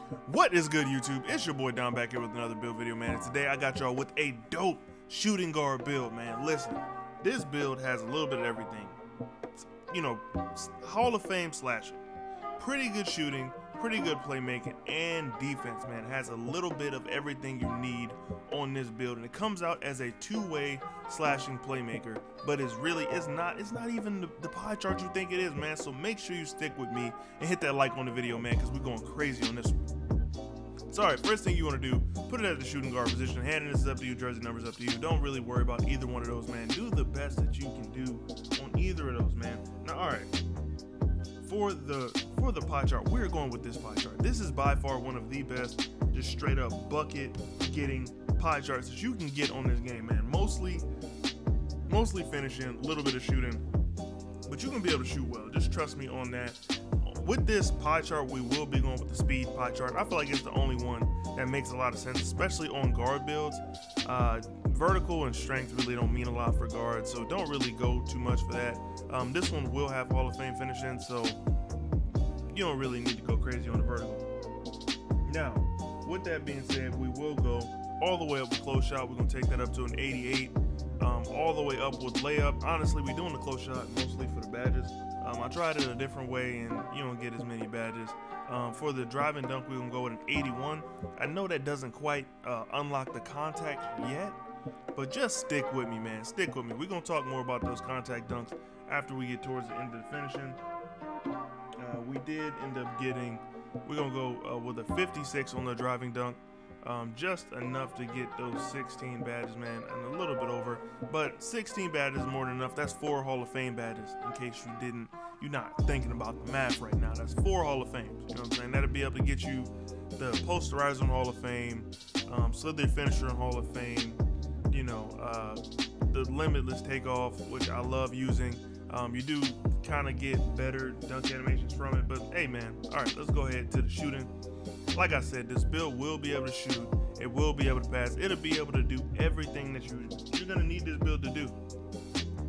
What is good, YouTube? It's your boy Don back here with another build video, man. And today I got y'all with a dope shooting guard build, man. Listen, this build has a little bit of everything. You know, Hall of Fame slashing, pretty good shooting, pretty good playmaking, and defense, man. It has a little bit of everything you need on this build, and it comes out as a two-way slashing playmaker, but it's not even the pie chart you think it is, man. So make sure you stick with me and hit that like on the video, man, because we're going crazy on this one. So alright, first thing you want to do, put it at the shooting guard position. Handing this is up to you, jersey numbers up to you. Don't really worry about either one of those, man. Do the best that you can do on either of those, man. Now alright, for the pie chart, we're going with this pie chart. This is by far one of the best just straight up bucket getting pie charts that you can get on this game, man. Mostly finishing, a little bit of shooting, but you can be able to shoot well. Just trust me on that. With this pie chart, we will be going with the speed pie chart. I feel like it's the only one that makes a lot of sense, especially on guard builds. Vertical and strength really don't mean a lot for guards, so don't really go too much for that. This one will have Hall of Fame finishing, so you don't really need to go crazy on the vertical. Now, with that being said, we will go all the way up with close shot. We're going to take that up to an 88. All the way up with layup. Honestly, we're doing the close shot mostly for the badges. I tried it a different way and you don't get as many badges. For the drive and dunk, we're going to go with an 81. I know that doesn't quite unlock the contact yet, but just stick with me, man. Stick with me. We're going to talk more about those contact dunks after we get towards the end of the finishing. We did end up getting, we're going to go with a 56 on the driving dunk. Just enough to get those 16 badges, man, and a little bit over, but 16 badges is more than enough. That's 4 Hall of Fame badges, in case you're not thinking about the math right now. That's 4 Hall of Fames, you know what I'm saying? That'll be able to get you the posterizer in Hall of Fame, slither finisher in Hall of Fame, you know, the limitless takeoff, which I love using. You do kind of get better dunk animations from it, but hey, man, all right, let's go ahead to the shooting. Like I said, this build will be able to shoot, it will be able to pass, it'll be able to do everything that you're gonna need this build to do.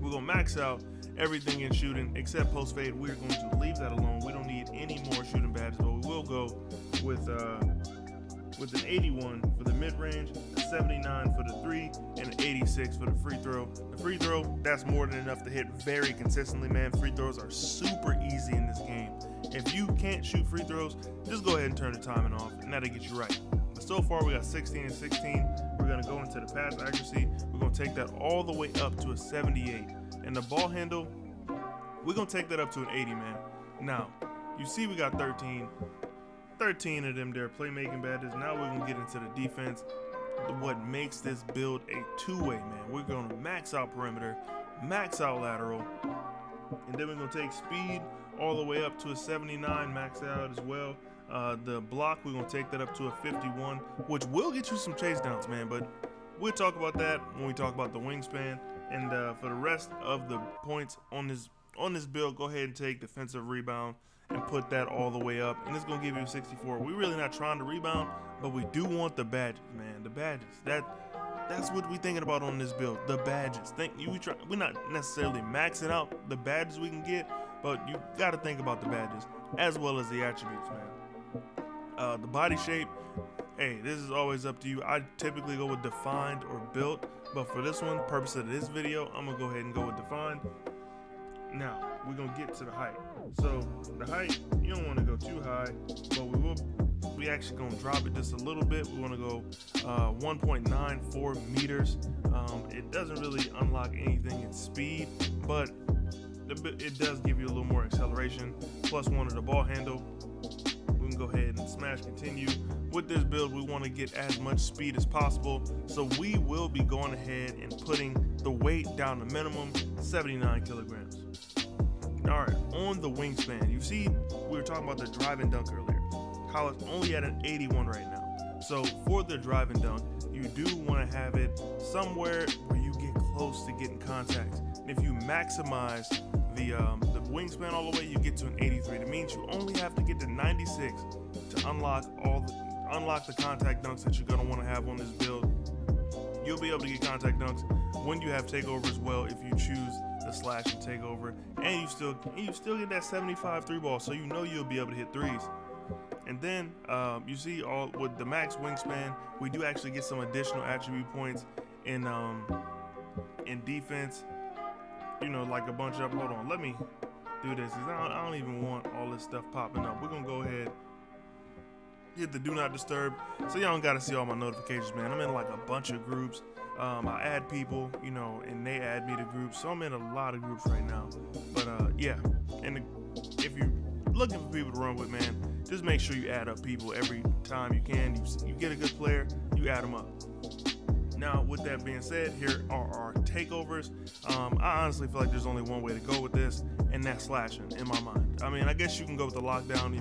We're gonna max out everything in shooting except post fade. We're going to leave that alone. We don't need any more shooting badges, but we will go with an 81 for the mid-range, a 79 for the 3, and an 86 for the free throw. The free throw, that's more than enough to hit very consistently, man. Free throws are super easy in this game. If you can't shoot free throws, just go ahead and turn the timing off, and that'll get you right. But so far, we got 16 and 16. We're going to go into the pass accuracy. We're going to take that all the way up to a 78. And the ball handle, we're going to take that up to an 80, man. Now, you see we got 13 of them there playmaking badges. Now we're going to get into the defense. What makes this build a two-way, man. We're going to max out perimeter, max out lateral, and then we're going to take speed all the way up to a 79, max out as well. The block, we're going to take that up to a 51, which will get you some chase downs, man, but we'll talk about that when we talk about the wingspan. And for the rest of the points on this build, go ahead and take defensive rebound and put that all the way up, and it's going to give you a 64. We're really not trying to rebound, but we do want the badges, man. The badges, that's what we're thinking about on this build, the badges. We're not necessarily maxing out the badges we can get, but you got to think about the badges as well as the attributes, man. The body shape, hey, this is always up to you. I typically go with defined or built, but for this one, purpose of this video, I'm going to go ahead and go with defined. Now, we're going to get to the height. So, the height, you don't want to go too high, but we actually going to drop it just a little bit. We want to go 1.94 meters. It doesn't really unlock anything in speed, but it does give you a little more acceleration. Plus one of the ball handle. We can go ahead and smash continue. With this build, we want to get as much speed as possible, so we will be going ahead and putting the weight down to minimum 79 kilograms. All right, on the wingspan, you see we were talking about the drive and dunk earlier. How it's only at an 81 right now. So for the drive and dunk, you do want to have it somewhere where you get close to getting contacts. And if you maximize the wingspan all the way, you get to an 83. That means you only have to get to 96 to unlock the contact dunks that you're gonna want to have on this build. You'll be able to get contact dunks when you have takeover as well, if you choose the slash and takeover, and you still get that 75 3 ball, so you know you'll be able to hit threes. And then you see all with the max wingspan, we do actually get some additional attribute points in defense. You know, like a bunch of, hold on, let me do this, because I don't even want all this stuff popping up. We're gonna go ahead, hit the do not disturb, so y'all don't gotta see all my notifications, man. I'm in like a bunch of groups. I add people, you know, and they add me to groups, so I'm in a lot of groups right now. But yeah, and if you're looking for people to run with, man, just make sure you add up people every time you can. You get a good player, you add them up. Now, with that being said, here are our takeovers. I honestly feel like there's only one way to go with this, and that's slashing in my mind. I mean, I guess you can go with the lockdown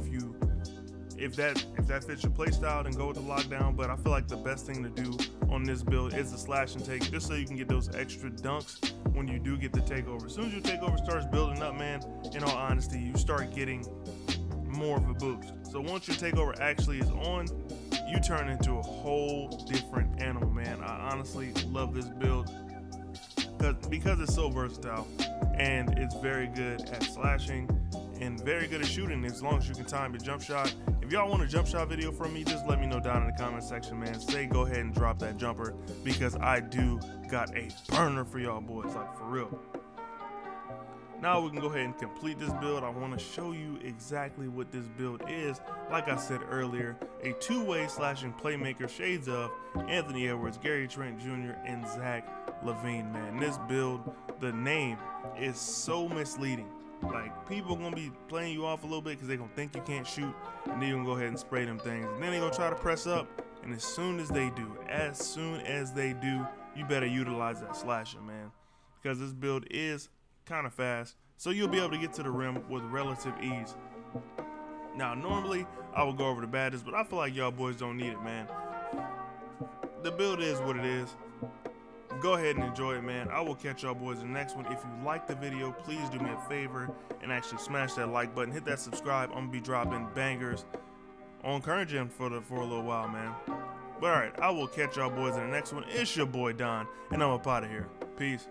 if that fits your playstyle, then go with the lockdown. But I feel like the best thing to do on this build is the slash and take, just so you can get those extra dunks when you do get the takeover. As soon as your takeover starts building up, man, in all honesty, you start getting more of a boost. So once your takeover actually is on, you turn into a whole different animal, man. I honestly love this build because it's so versatile, and it's very good at slashing and very good at shooting as long as you can time your jump shot. If y'all want a jump shot video from me, just let me know down in the comment section, man. Say go ahead and drop that jumper, because I do got a burner for y'all boys, like for real. Now we can go ahead and complete this build. I want to show you exactly what this build is. Like I said earlier, a two-way slashing playmaker, shades of Anthony Edwards, Gary Trent Jr., and Zach LaVine, man. This build, the name is so misleading. Like, people gonna be playing you off a little bit because they're gonna think you can't shoot, and then you're gonna go ahead and spray them things, and then they're gonna try to press up, and as soon as they do, you better utilize that slasher, man, because this build is kind of fast, so you'll be able to get to the rim with relative ease. Now, normally I would go over the badges, but I feel like y'all boys don't need it, man. The build is what it is. Go ahead and enjoy it, man. I will catch y'all boys in the next one. If you like the video, please do me a favor and actually smash that like button, hit that subscribe. I'm gonna be dropping bangers on current gen for a little while, man. But all right, I will catch y'all boys in the next one. It's your boy Don, and I'm up out of here. Peace.